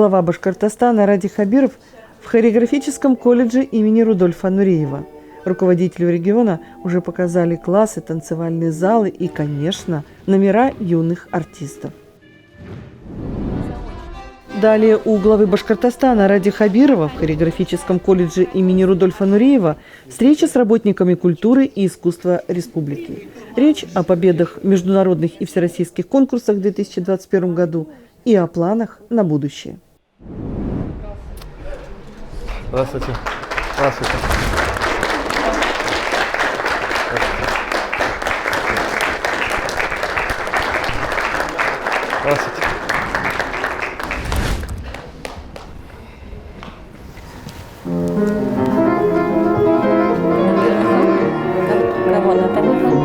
глава Башкортостана Ради Хабиров в хореографическом колледже имени Рудольфа Нуриева. Руководителю региона уже показали классы, танцевальные залы и, конечно, номера юных артистов. Далее у главы Башкортостана Ради Хабирова в хореографическом колледже имени Рудольфа Нуриева встреча с работниками культуры и искусства республики. Речь о победах в международных и всероссийских конкурсах в 2021 году и о планах на будущее. Здравствуйте. Здравствуйте. Здравствуйте. Кого на телефон?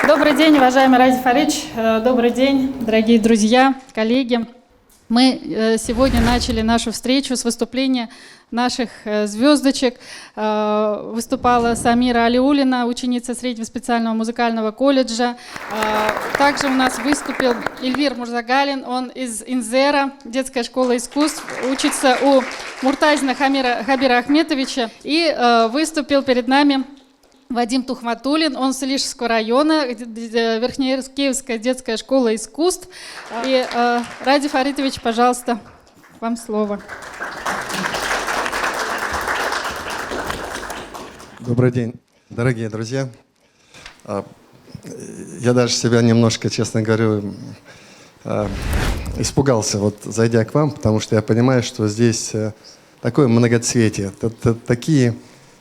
Добрый день, уважаемый Ради Фаридович. Добрый день, дорогие друзья, коллеги. Мы сегодня начали нашу встречу с выступления наших звездочек. Выступала Самира Алиулина, ученица среднего специального музыкального колледжа. Также у нас выступил Эльвир Мурзагалин, он из Инзера, детская школа искусств, учится у Муртазина Хабира Ахметовича. И выступил перед нами Вадим Тухматуллин, он с Илишевского района, Верхнеиркиевская детская школа искусств. И Ради Фаритович, пожалуйста, вам слово. Добрый день, дорогие друзья. Я даже себя немножко, честно говорю, испугался, вот зайдя к вам, потому что я понимаю, что здесь такое многоцветие, такие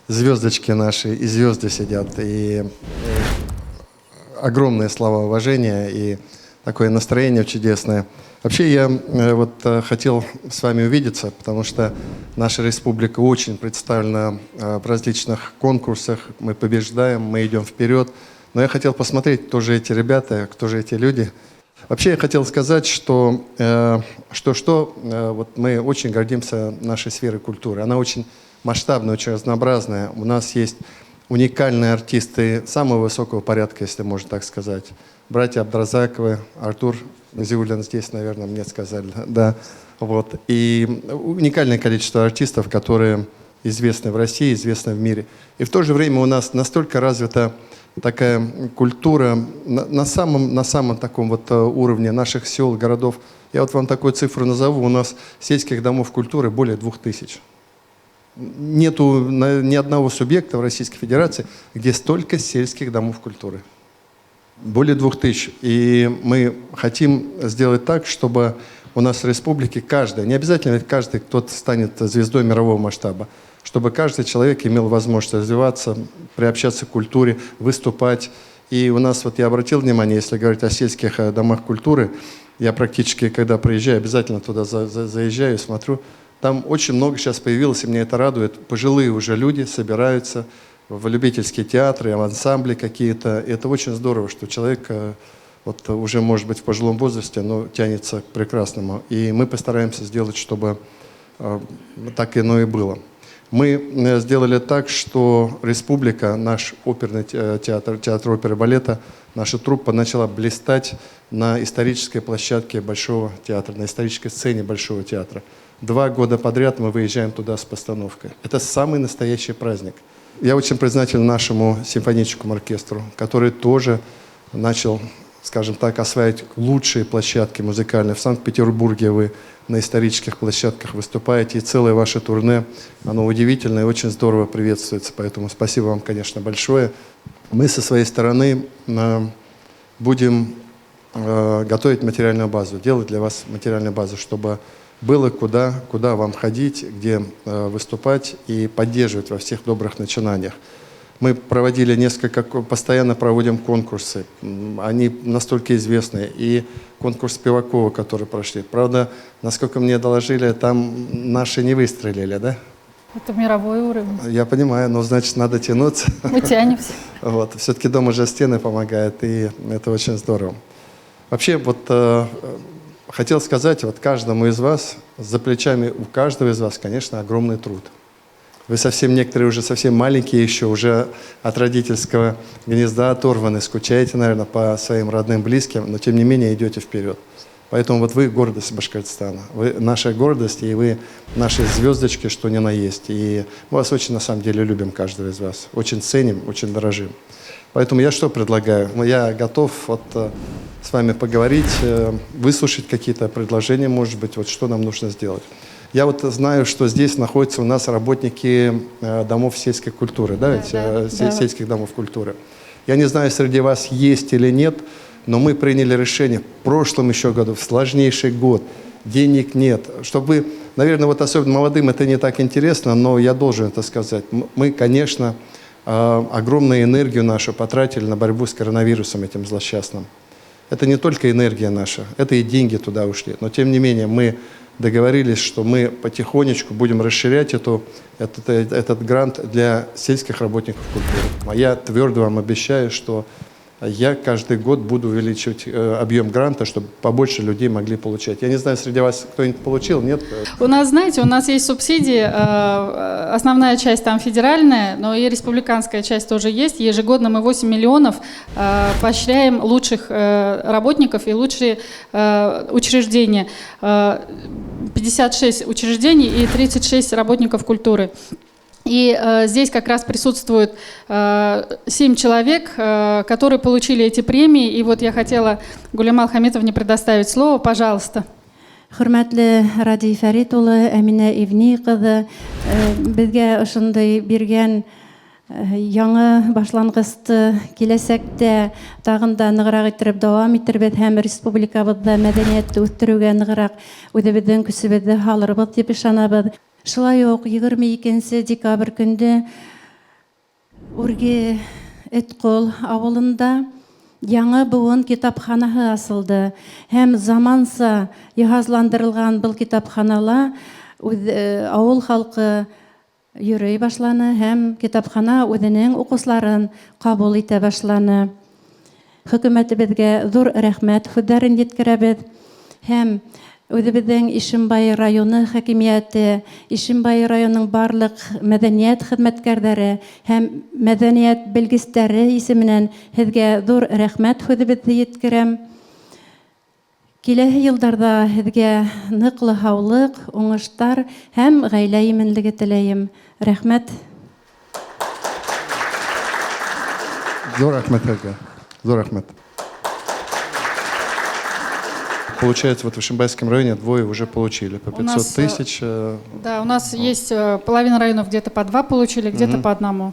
звездочки наши и звезды сидят, и огромные слова уважения, и такое настроение чудесное. Вообще я вот хотел с вами увидеться, потому что наша республика очень представлена в различных конкурсах, мы побеждаем, мы идем вперед. Но я хотел посмотреть, кто же эти ребята, кто же эти люди. Вообще я хотел сказать, что вот мы очень гордимся нашей сферой культуры. Она очень масштабная, очень разнообразная. У нас есть уникальные артисты самого высокого порядка, если можно так сказать. Братья Абдразаковы, Артур Зиулин здесь, наверное, мне сказали. Да. Вот. И уникальное количество артистов, которые известны в России, известны в мире. И в то же время у нас настолько развита такая культура на самом таком вот уровне наших сел, городов. Я вот вам такую цифру назову. У нас сельских домов культуры более 2000. Нету ни одного субъекта в Российской Федерации, где столько сельских домов культуры. Более 2000. И мы хотим сделать так, чтобы у нас в республике каждый, не обязательно каждый, кто-то станет звездой мирового масштаба, чтобы каждый человек имел возможность развиваться, приобщаться к культуре, выступать. И у нас, вот я обратил внимание, если говорить о сельских домах культуры, я практически, когда приезжаю, обязательно туда заезжаю, смотрю. Там очень много сейчас появилось, и меня это радует. Пожилые уже люди собираются в любительские театры, в ансамбли какие-то. И это очень здорово, что человек вот уже, может быть, в пожилом возрасте, но тянется к прекрасному. И мы постараемся сделать, чтобы так оно и было. Мы сделали так, что республика, наш оперный театр, театр оперы и балета, наша труппа начала блистать на исторической площадке Большого театра, на исторической сцене Большого театра. 2 года подряд мы выезжаем туда с постановкой. Это самый настоящий праздник. Я очень признателен нашему симфоническому оркестру, который тоже начал, скажем так, осваивать лучшие площадки музыкальные. В Санкт-Петербурге вы на исторических площадках выступаете, и целое ваше турне, оно удивительное и очень здорово приветствуется. Поэтому спасибо вам, конечно, большое. Мы со своей стороны будем готовить материальную базу, делать для вас материальную базу, чтобы было куда вам ходить, где выступать и поддерживать во всех добрых начинаниях. Мы проводили постоянно проводим конкурсы. Они настолько известны. И конкурс Пивакова, который прошли. Правда, насколько мне доложили, там наши не выстрелили, да? Это мировой уровень. Я понимаю, но значит надо тянуться. Мы тянемся. Вот. Все-таки дома же стены помогают, и это очень здорово. Вообще, хотел сказать, каждому из вас, за плечами у каждого из вас, конечно, огромный труд. Вы некоторые уже совсем маленькие еще, уже от родительского гнезда оторваны, скучаете, наверное, по своим родным, близким, но тем не менее идете вперед. Поэтому вы гордость Башкортостана, вы наша гордость, и вы наши звездочки, что ни на есть. И мы вас очень, на самом деле, любим, каждого из вас. Очень ценим, очень дорожим. Поэтому я что предлагаю? Я готов с вами поговорить, выслушать какие-то предложения, может быть, что нам нужно сделать. Я знаю, что здесь находятся у нас работники домов сельской культуры, сельских домов культуры. Я не знаю, среди вас есть или нет, но мы приняли решение в прошлом еще году, в сложнейший год, денег нет. Чтобы наверное, особенно молодым это не так интересно, но я должен это сказать. Мы, конечно, огромную энергию нашу потратили на борьбу с коронавирусом этим злосчастным. Это не только энергия наша, это и деньги туда ушли. Но тем не менее мы договорились, что мы потихонечку будем расширять этот грант для сельских работников культуры. Я твердо вам обещаю, что я каждый год буду увеличивать объем гранта, чтобы побольше людей могли получать. Я не знаю, среди вас кто-нибудь получил, нет? У нас есть субсидии, основная часть там федеральная, но и республиканская часть тоже есть. Ежегодно мы 8 миллионов поощряем лучших работников и лучшие учреждения. 56 учреждений и 36 работников культуры. И здесь как раз присутствует 7 человек, которые получили эти премии. И я хотела Гулямал Хамитовне предоставить слово. Пожалуйста. Хөрмәтле Ради Фәрит улы, Әминә Ивни кызы, безгә ошондай биргән яңа башлангычты киләсәктә тагын да ныграк иттереп дәвам иттербез һәм республикабызда мәдәниятне үстерүгә ныграк үзебезнең көсебезне һалырбыз дип ышанабыз. Шулай ук 22 декабрь көнде Үрге Эткол авылында яңа буын китапханаһы асылды. Һәм заманса җиһазландырылган был китапханала авыл халкы йөрөй башланы һәм китапхана үзенең укучыларын кабул итә башланы. Хөкүмәтебезгә зур рәхмәт сүзләрен җиткерәбез һәм Үзебезнең Ишембай районы хакимияте, Ишембай районының барлык мәдәният хезмәткәрләре һәм мәдәният белгечләре исеменнән һезгә зур рәхмәт сүзебезне җиткерәм. Киләсе елларда һезгә ныклы һаулык, уңыштар һәм гаилә иминлеге теләйм. Рәхмәт. Зур рәхмәт, зур рәхмәт. Получается, в Ишимбайском районе двое уже получили по 500 тысяч. Да, у нас есть половина районов где-то по 2 получили, где-то по 1.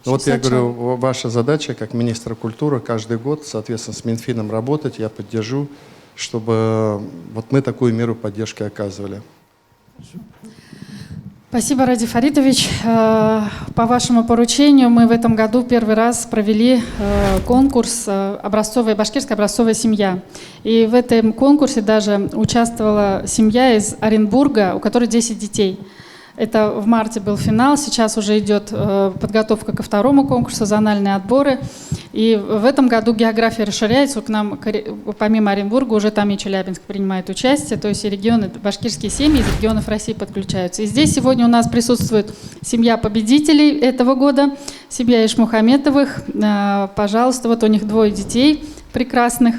Я говорю, ваша задача как министра культуры каждый год, соответственно, с Минфином работать, я поддержу, чтобы мы такую меру поддержки оказывали. Спасибо, Ради Фаритович. По вашему поручению мы в этом году первый раз провели конкурс «Башкирская образцовая семья». И в этом конкурсе даже участвовала семья из Оренбурга, у которой 10 детей. Это в марте был финал, сейчас уже идет подготовка ко второму конкурсу, зональные отборы. И в этом году география расширяется. К нам, помимо Оренбурга, уже там и Челябинск принимает участие. То есть и регионы, башкирские семьи из регионов России подключаются. И здесь сегодня у нас присутствует семья победителей этого года, семья Ишмухаметовых. Пожалуйста, вот у них 2 детей прекрасных.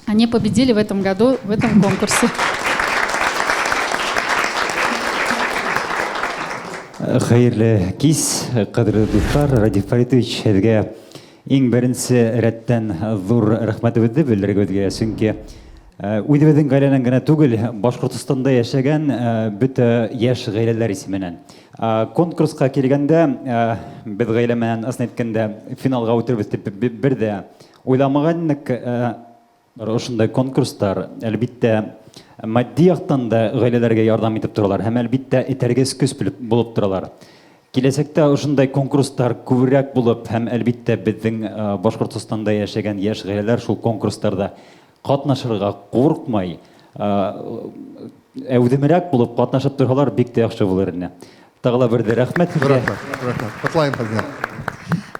Они победили в этом году в этом конкурсе. Хайырлы кис, кадрлы дуслар, Радиф Фаритович, һеҙгә иң беренсе рәттән зур рәхмәтебеҙҙе белдерергә, сөнки үҙебеҙҙең ғаиләнән генә түгел, Башҡортостанда йәшәгән бөтә йәш ғаиләләр исеменән. Конкурска килгәндә, беҙ ғаилә менән аслын әйткәндә финалға үтербеҙ дип бер дә уйламаған идек. Ошондай конкурстар, әлбиттә, матди яҡтан да ғаиләләргә ярҙам итеп торалар һәм әлбиттә этәргес көс булып торалар. Киләсәктә ошондай конкурстар күберәк булып һәм әлбиттә беҙҙең Башҡортостанда йәшәгән йәш ғаиләләр шул конкурстарда ҡатнашырға ҡурҡмай, әүҙемерәк булып ҡатнашып торһалар, бик тә яҡшы булыр ине. Тағы ла берҙе рәхмәт.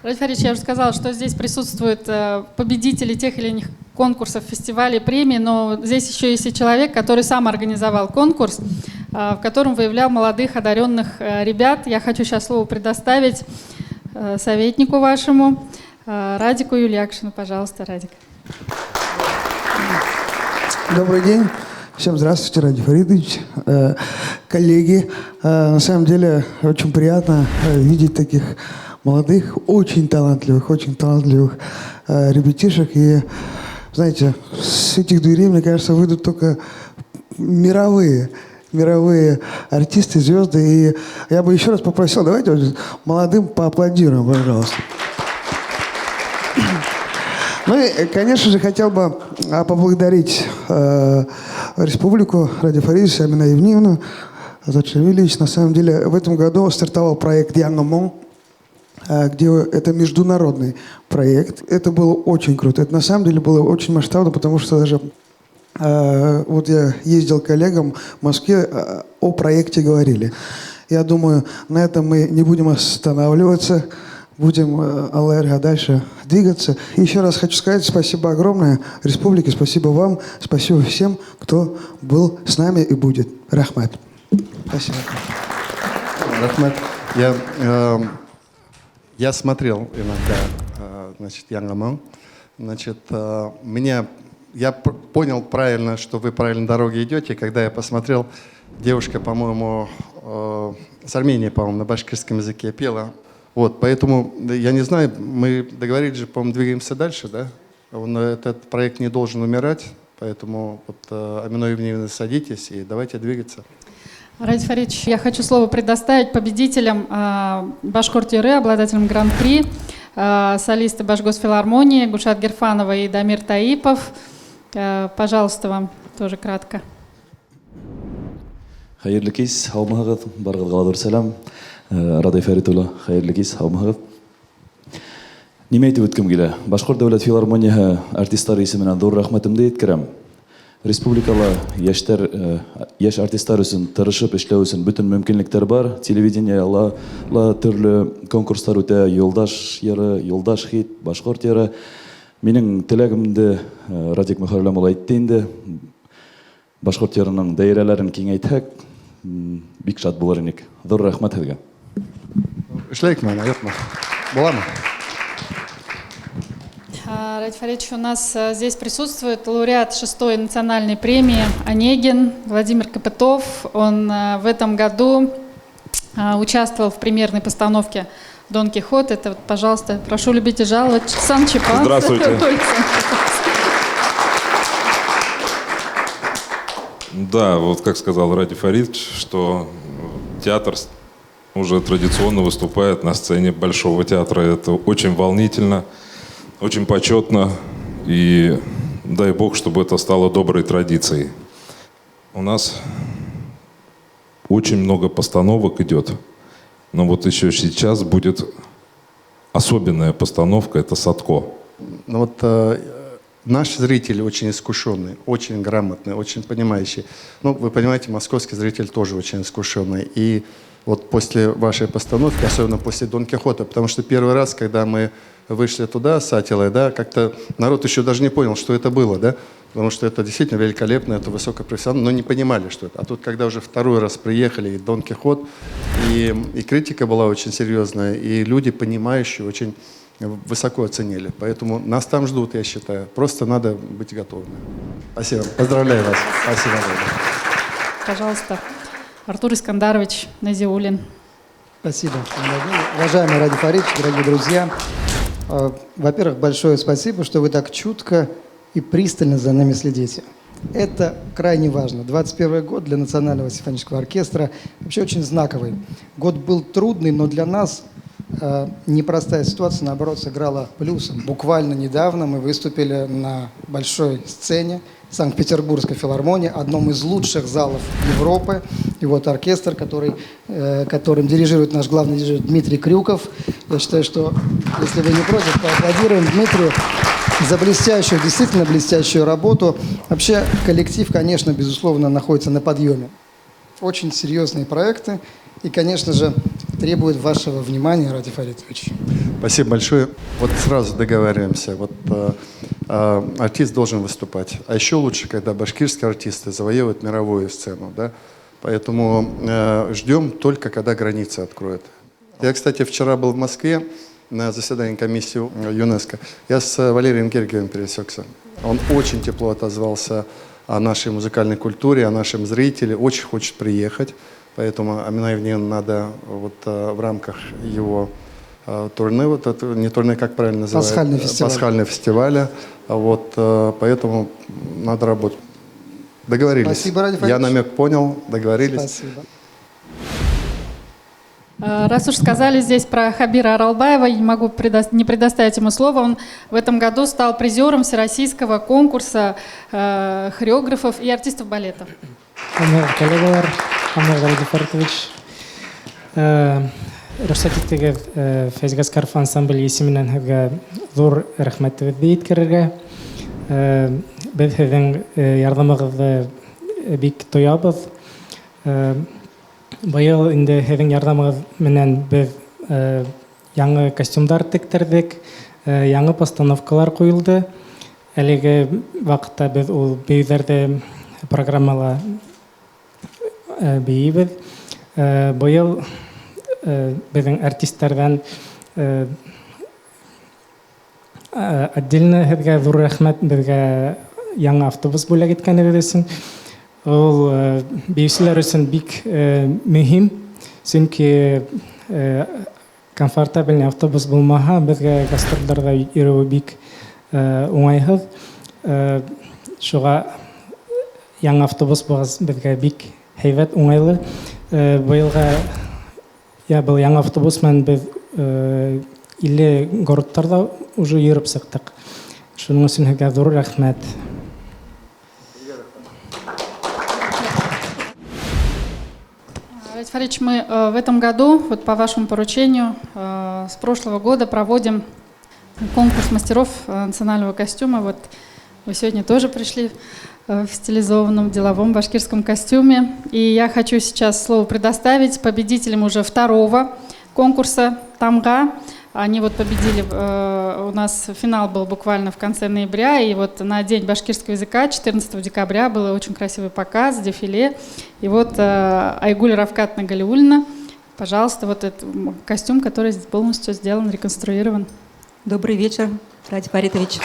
Радиф Фаритович, я уже сказала, что здесь присутствуют победители тех или иных конкурсов, фестивалей, премий, но здесь еще есть и человек, который сам организовал конкурс, в котором выявлял молодых, одаренных ребят. Я хочу сейчас слово предоставить советнику вашему, Радику Юлиакшину. Пожалуйста, Радик. Добрый день. Всем здравствуйте, Радиф Фаритович, коллеги. На самом деле очень приятно видеть таких молодых, очень талантливых ребятишек. И, знаете, с этих дверей, мне кажется, выйдут только мировые артисты, звезды. И я бы еще раз попросил, давайте вот молодым поаплодируем, пожалуйста. Ну и, конечно же, хотел бы поблагодарить Республику, Радиф Фаритовича, Амина Евгеньевну Зачавилевич. На самом деле, в этом году стартовал проект «Янгамон», где это международный проект. Это было очень круто. Это на самом деле было очень масштабно, потому что даже вот я ездил к коллегам в Москве, о проекте говорили. Я думаю, на этом мы не будем останавливаться, будем, Аллах, дальше двигаться. И еще раз хочу сказать спасибо огромное Республике, спасибо вам, спасибо всем, кто был с нами и будет. Рахмат. Спасибо. Рахмат. Я смотрел иногда, значит, Янгамон. Значит, я понял правильно, что вы правильной дороге идете, когда я посмотрел, девушка, по-моему, с Армении, по-моему, на башкирском языке пела. Вот, поэтому, я не знаю, мы договорились же, по-моему, двигаемся дальше, да? Этот проект не должен умирать, поэтому вот, Амина Евгеньевна, садитесь и давайте двигаться. Радиф Фаритович, я хочу слово предоставить победителям Башкорт-Юры, обладателям Гран-при, солисты Башгосфилармонии Гульшат Герфанова и Дамир Таипов. Пожалуйста, вам тоже кратко. Хайырлы кис, һаумыһығыҙ, барығыҙға ҙур сәлам. Радиф Фарит улы, хайырлы кис, һаумыһығыҙ. Нимә әйтеп үткем килә? Башҡорт дәүләт филармонияһы артистары исеменән ҙур рәхмәтемде еткерәм. Республикала яшь артисттар өсөн тырышып эшләү өсөн бөтөн мөмкинлектәр бар. Телевидениела төрлө конкурстар үтә, Юлдаш йыры, Юлдаш хит, Башҡорт йыры. Минең теләгемде Радик Мөхәррәм улы әйтте инде. Башҡорт йырының даирәләрен киңәйтһәк, бик шат булыр инек. Ҙур рәхмәт һеҙгә. Эшләйекме, юҡмы? Буламы? Радиф Фаритович, у нас здесь присутствует лауреат 6-й национальной премии Онегин Владимир Копытов. Он в этом году участвовал в премьерной постановке «Дон Кихот». Это, вот, пожалуйста, прошу любить и жаловать, Санчо Панса. Здравствуйте. Да, вот как сказал Радиф Фаритович, что театр уже традиционно выступает на сцене Большого театра. Это очень волнительно, очень почетно, и дай Бог, чтобы это стало доброй традицией. У нас очень много постановок идет, но вот еще сейчас будет особенная постановка, это «Садко». Ну вот наш зритель очень искушенный, очень грамотный, очень понимающий. Ну, вы понимаете, московский зритель тоже очень искушенный. И вот после вашей постановки, особенно после Дон Кихота, потому что первый раз, когда мы вышли туда с Атилой, да, как-то народ еще даже не понял, что это было, да, потому что это действительно великолепно, это высокопрофессионально, но не понимали, что это. А тут, когда уже второй раз приехали, и Дон Кихот, и критика была очень серьезная, и люди, понимающие, очень высоко оценили. Поэтому нас там ждут, я считаю. Просто надо быть готовыми. Спасибо. Поздравляю вас. Спасибо. Пожалуйста, Артур Искандарович Назиуллин. Спасибо. Уважаемый Ради Фаридович, дорогие друзья, во-первых, большое спасибо, что вы так чутко и пристально за нами следите. Это крайне важно. 21 год для Национального симфонического оркестра вообще очень знаковый. Год был трудный, но для нас непростая ситуация, наоборот, сыграла плюсом. Буквально недавно мы выступили на большой сцене Санкт-Петербургской филармонии, одном из лучших залов Европы. И вот оркестр, которым дирижирует наш главный дирижер Дмитрий Крюков. Я считаю, что, если вы не против, поаплодируем Дмитрию за блестящую, действительно блестящую работу. Вообще коллектив, конечно, безусловно, находится на подъеме. Очень серьезные проекты и, конечно же, требуют вашего внимания, Ради Фаридович. Спасибо большое. Вот сразу договариваемся. Вот артист должен выступать. А еще лучше, когда башкирские артисты завоевывают мировую сцену, да? Поэтому ждем только, когда границы откроют. Я, кстати, вчера был в Москве на заседании комиссии ЮНЕСКО. Я с Валерием Гергиевым пересекся. Он очень тепло отозвался о нашей музыкальной культуре, о нашем зрителе. Очень хочет приехать. Поэтому Амина Евгеньевна надо вот в рамках его турне, вот это, не турне, как правильно называется? Пасхальный фестиваля. Вот, поэтому надо работать. Договорились. Спасибо, Ради Фаридович. Я намек понял, договорились. Спасибо. Раз уж сказали здесь про Хабира Аралбаева, я не могу не предоставить ему слово. Он в этом году стал призером Всероссийского конкурса хореографов и артистов балета. Коллегалар, Ради Фаридович, рөхсәт итегез Фәйз Гаскаров ансамбль исеменнән һеҙгә ҙур рәхмәтебеҙҙе еткерергә. Беҙ һеҙҙең ярҙамығыҙҙы бик тоябыҙ. Быйыл инде һеҙҙең ярҙамығыҙ менән беҙ яңы костюмдар тектерҙек, яңы постановкалар ҡуйылды. Әлеге ваҡытта беҙ ул бейеүҙәрҙе программала бейебеҙ. Быйыл беҙҙең артисттарҙан отдельно һеҙгә ҙур рәхмәт, беҙгә яңы автобус бүләк иткәнегеҙ өсөн. Ул бейеүселәр өсөн бик мөһим, сөнки комфортабельный автобус булмаһа, беҙгә гастролдарға йөрөү бик уңайһыҙ. Шуға яңы автобус беҙгә бик һәйбәт, уңайлы. Быйылға был яңы автобус менән беҙ 50 городтарда уже йөрөп сыҡтык. Шуның өсөн һеҙгә ҙур рәхмәт. Ради Фаридович, мы в этом году, вот по вашему поручению, с прошлого года проводим конкурс мастеров национального костюма. Вот вы сегодня тоже пришли в стилизованном деловом башкирском костюме. И я хочу сейчас слово предоставить победителям уже второго конкурса «Тамга». Они вот победили, у нас финал был буквально в конце ноября, и вот на День башкирского языка 14 декабря был очень красивый показ, дефиле. И вот Айгуль Равкатовна Галиуллина, пожалуйста, вот этот костюм, который полностью сделан, реконструирован. Добрый вечер, Ради Фаридович.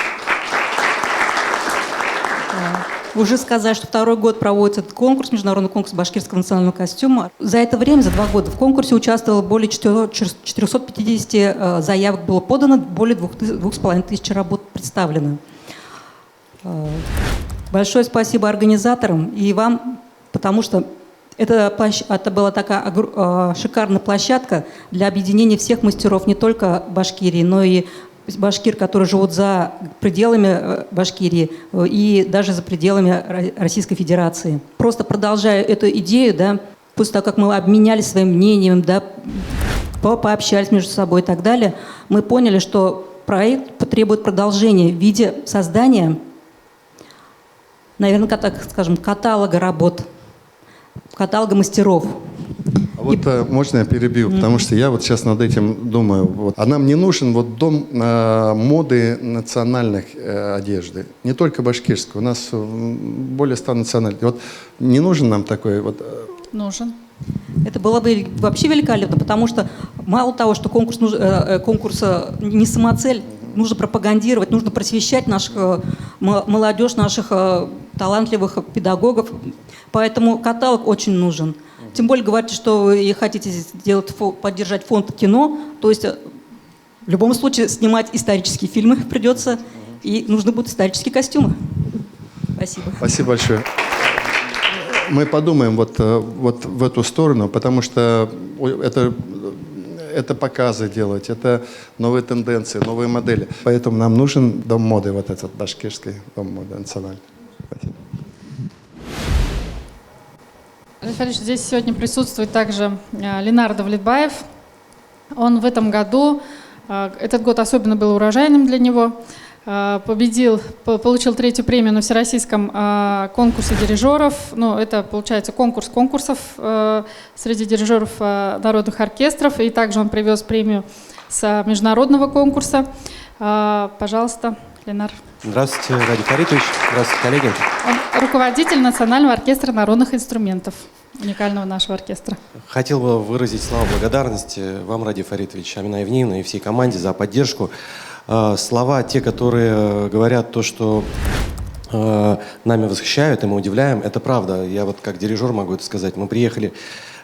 Уже сказать, что второй год проводится этот конкурс, международный конкурс башкирского национального костюма. За это время, за 2 года, в конкурсе участвовало более 450 заявок было подано, более 2500 работ представлено. Большое спасибо организаторам и вам, потому что это была такая шикарная площадка для объединения всех мастеров не только Башкирии, но и башкир, которые живут за пределами Башкирии и даже за пределами Российской Федерации. Просто продолжая эту идею, да, после того, как мы обменялись своим мнением, да, пообщались между собой и так далее, мы поняли, что проект потребует продолжения в виде создания, наверное, так скажем, каталога работ, каталога мастеров. А вот можно я перебью, потому что я вот сейчас над этим думаю. Вот. А нам не нужен вот дом моды национальных одежды, не только башкирской, у нас более 100 национальных. Вот не нужен нам такой вот... Нужен. Это было бы вообще великолепно, потому что мало того, что конкурс не самоцель, нужно пропагандировать, нужно просвещать наших молодежь, наших талантливых педагогов. Поэтому каталог очень нужен. Тем более говорите, что вы хотите поддержать фонд кино, то есть в любом случае снимать исторические фильмы придется, и нужны будут исторические костюмы. Спасибо. Спасибо большое. Мы подумаем вот в эту сторону, потому что это показы делать, это новые тенденции, новые модели. Поэтому нам нужен дом моды, вот этот башкирский дом моды национальный. Спасибо. Александр, здесь сегодня присутствует также Ленар Давлетбаев. Он в этом году, этот год особенно был урожайным для него, получил 3-ю премию на всероссийском конкурсе дирижеров. Ну, это, получается, конкурс конкурсов среди дирижеров народных оркестров. И также он привез премию с международного конкурса. Пожалуйста, Ленар. Здравствуйте, Ради Фаритович. Здравствуйте, коллеги. Он руководитель Национального оркестра народных инструментов, уникального нашего оркестра. Хотел бы выразить слова благодарности вам, Ради Фаритович, Амина Евниевна и всей команде за поддержку. Слова, те, которые говорят то, что нами восхищают и мы удивляем, это правда. Я вот как дирижер могу это сказать. Мы приехали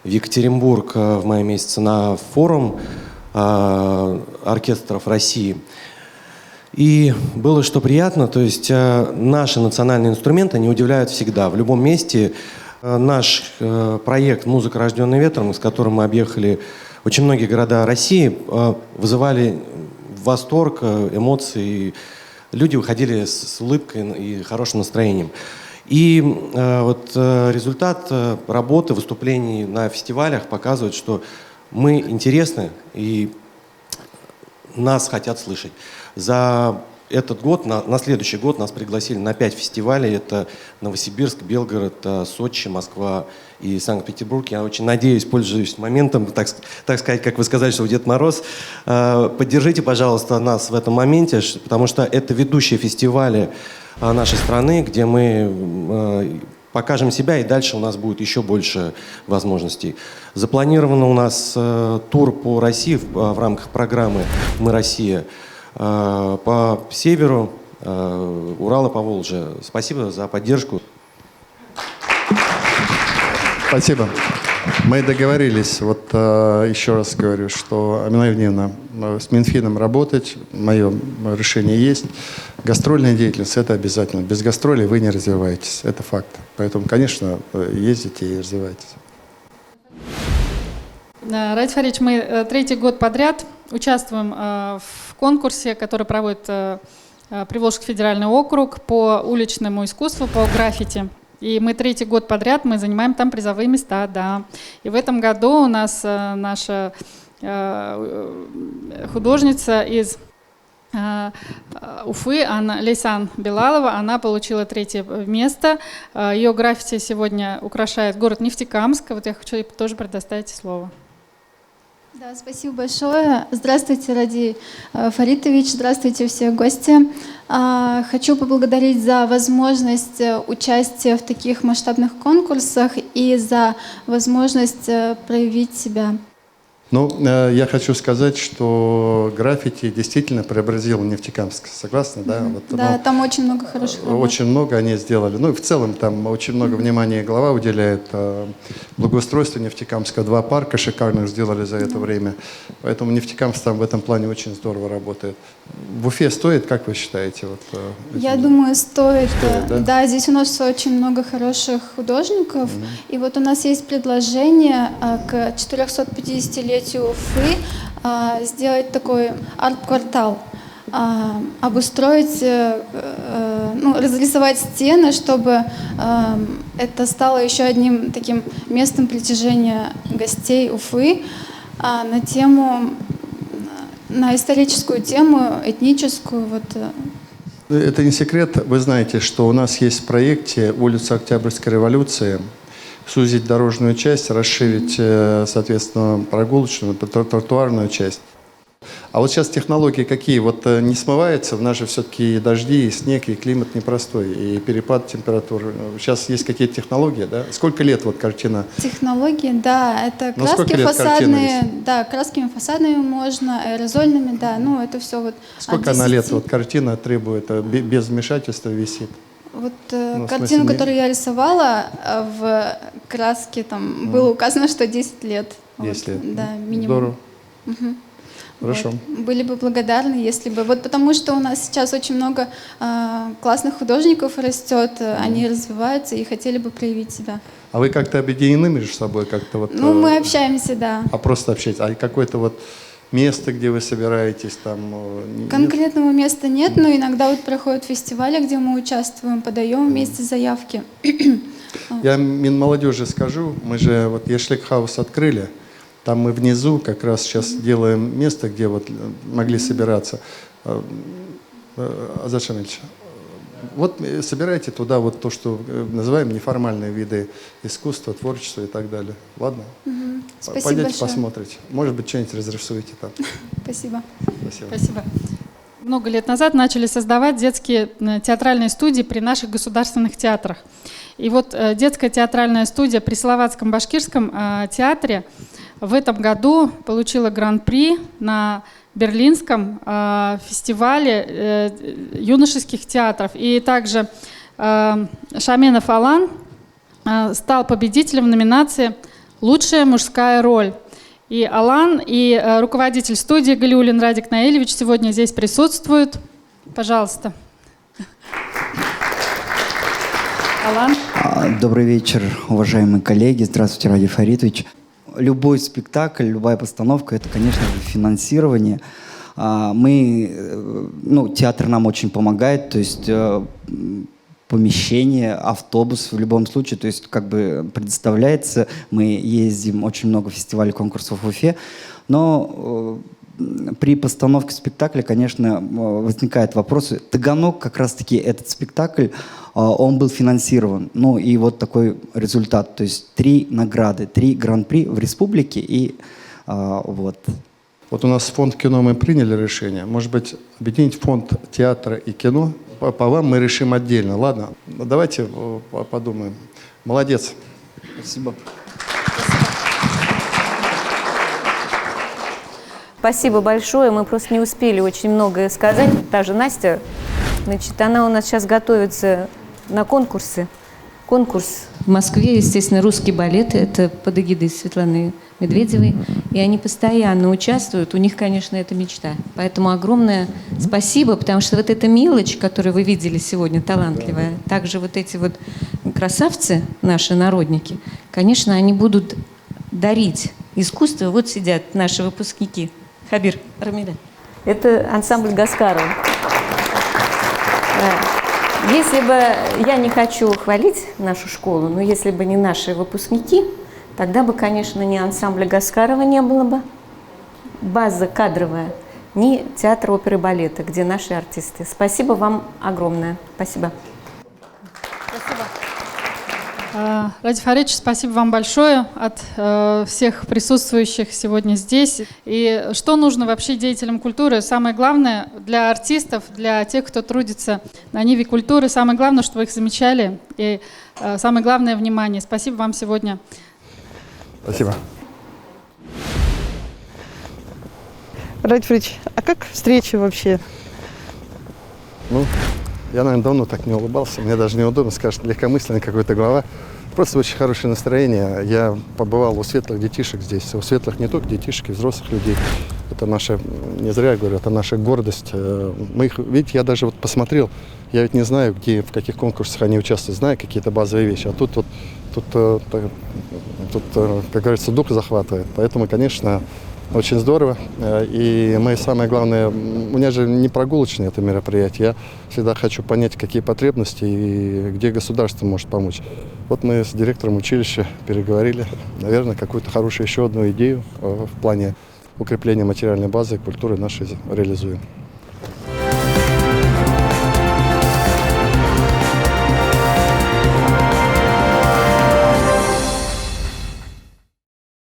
в Екатеринбург в мае месяце на форум оркестров России. И было что приятно, то есть наши национальные инструменты не удивляют всегда. В любом месте наш проект «Музыка, рожденная ветром», с которым мы объехали очень многие города России, вызывали восторг, эмоции. Люди уходили с улыбкой и хорошим настроением. И вот результат работы, выступлений на фестивалях показывает, что мы интересны и нас хотят слышать. За этот год, на следующий год нас пригласили на 5 фестивалей. Это Новосибирск, Белгород, Сочи, Москва и Санкт-Петербург. Я очень надеюсь, пользуюсь моментом, так сказать, как вы сказали, что вы Дед Мороз. Поддержите, пожалуйста, нас в этом моменте, потому что это ведущие фестивали нашей страны, где мы покажем себя, и дальше у нас будет еще больше возможностей. Запланировано у нас тур по России в рамках программы «Мы Россия». По северу, Урала, Поволжье. Спасибо за поддержку. Спасибо. Мы договорились, вот еще раз говорю, что Амина Евгеньевна с Минфином работать, мое решение есть. Гастрольная деятельность – это обязательно. Без гастролей вы не развиваетесь, это факт. Поэтому, конечно, ездите и развивайтесь. Ради Фарич, мы 3-й год подряд участвуем в конкурсе, который проводит Приволжский федеральный округ по уличному искусству, по граффити. И мы 3-й год подряд мы занимаем там призовые места, да. И в этом году у нас наша художница из Уфы, Лейсан Белалова, она получила 3-е место. Ее граффити сегодня украшает город Нефтекамск. Вот я хочу ей тоже предоставить слово. Да, спасибо большое. Здравствуйте, Ради Фаритович, здравствуйте все гости. Хочу поблагодарить за возможность участия в таких масштабных конкурсах и за возможность проявить себя. Ну, я хочу сказать, что граффити действительно преобразил Нефтекамск. Согласны, да? Вот, да, там очень много хороших работ. Очень много они сделали. Ну и в целом там очень много внимания глава уделяет благоустройству Нефтекамска. 2 парка шикарных сделали за это время. Поэтому Нефтекамск там в этом плане очень здорово работает. В Уфе стоит, как вы считаете? Вот, я думаю, стоит. Да, здесь у нас очень много хороших художников. И вот у нас есть предложение к 450-летию Уфы сделать такой арт-квартал, обустроить, разрисовать стены, чтобы это стало еще одним таким местом притяжения гостей Уфы на историческую тему, этническую. Вот. Это не секрет. Вы знаете, что у нас есть в проекте «Улица Октябрьской революции». сузить дорожную часть, расширить, соответственно, прогулочную, тротуарную часть. А вот сейчас технологии какие? Вот не смывается, в нас же все-таки и дожди, и снег, и климат непростой, и перепад температур. Сейчас есть какие-то технологии, да? Сколько лет вот картина? Технологии, да, это Ну, сколько краски лет фасадные, картина да, красками фасадными можно, аэрозольными, да, ну это все вот. Сколько она лет вот картина требует, без вмешательства висит? Вот Ну, картину, смысле, которую я рисовала, в краске там было указано, что 10 лет. 10 лет. Да, минимум. Здорово. Мгм. Хорошо. Вот. Были бы благодарны, если бы... Вот потому что у нас сейчас очень много классных художников растет, они развиваются и хотели бы проявить себя. А вы как-то объединены между собой? Как-то вот, Ну, мы общаемся, да. А просто общаетесь? А какое-то вот место, где вы собираетесь там? Нет? Конкретного места нет, но иногда вот проходят фестивали, где мы участвуем, подаем вместе заявки. Я Минмолодежи скажу, мы же вот Яшлик-хаус открыли, там мы внизу как раз сейчас делаем место, где вот могли собираться. Азат Шамильевич, вот собирайте туда вот то, что называем неформальные виды искусства, творчества и так далее. Ладно? Спасибо Пойдите большое. посмотрите. Может быть, что-нибудь разрисуете там. Спасибо. Спасибо. Спасибо. Много лет назад начали создавать детские театральные студии при наших государственных театрах. И вот детская театральная студия при Словацком башкирском театре в этом году получила гран-при на Берлинском фестивале юношеских театров. И также Шаменов Алан стал победителем в номинации «Лучшая мужская роль». И Алан, и руководитель студии Галиуллин Радик Наилевич сегодня здесь присутствуют. Пожалуйста. Алан. Добрый вечер, уважаемые коллеги. Здравствуйте, Ради Фаритович. Любой спектакль, любая постановка – это, конечно же, финансирование. Театр нам очень помогает, то есть помещение, автобус в любом случае, то есть как бы предоставляется. Мы ездим очень много фестивалей, конкурсов в Уфе, но при постановке спектакля, конечно, возникают вопросы. Таганок, как раз-таки этот спектакль, он был финансирован. Ну и вот такой результат. То есть 3 награды, 3 гран-при в республике и вот. Вот у нас фонд кино мы приняли решение. Может быть, объединить фонд театра и кино. По вам мы решим отдельно. Ладно, давайте подумаем. Молодец. Спасибо. Спасибо большое. Мы просто не успели очень многое сказать. Та же Настя, значит, она у нас сейчас готовится на конкурсы. Конкурс в Москве, естественно, русский балет. Это под эгидой Светланы Медведевой. И они постоянно участвуют. У них, конечно, это мечта. Поэтому огромное спасибо, потому что вот эта мелочь, которую вы видели сегодня, талантливая, также вот эти вот красавцы, наши народники, конечно, они будут дарить искусство. Вот сидят наши выпускники. Хабир, Рамиля. Это ансамбль Гаскарова. Если бы, я не хочу хвалить нашу школу, но если бы не наши выпускники, тогда бы, конечно, ни ансамбля Гаскарова не было бы, база кадровая, ни театра оперы и балета, где наши артисты. Спасибо вам огромное. Спасибо. Ради Фаридович, спасибо вам большое от всех присутствующих сегодня здесь. И что нужно вообще деятелям культуры? Самое главное для артистов, для тех, кто трудится на ниве культуры, самое главное, чтобы их замечали. И самое главное – внимание. Спасибо вам сегодня. Спасибо. Ради Фаридович, а как встреча вообще? Ну, я, наверное, давно так не улыбался. Мне даже неудобно, скажет, легкомысленная какая-то голова. Просто очень хорошее настроение. Я побывал у светлых детишек здесь. У светлых не только детишек, и взрослых людей. Это наша, не зря я говорю, это наша гордость. Мы их, видите, я даже вот посмотрел, я ведь не знаю, где, в каких конкурсах они участвуют, знаю какие-то базовые вещи. А тут, как говорится, дух захватывает. Поэтому, конечно, очень здорово. И мы, самое главное, у меня же не прогулочное это мероприятие. Я всегда хочу понять, какие потребности и где государство может помочь. Вот мы с директором училища переговорили. Наверное, какую-то хорошую еще одну идею в плане укрепления материальной базы культуры нашей реализуем.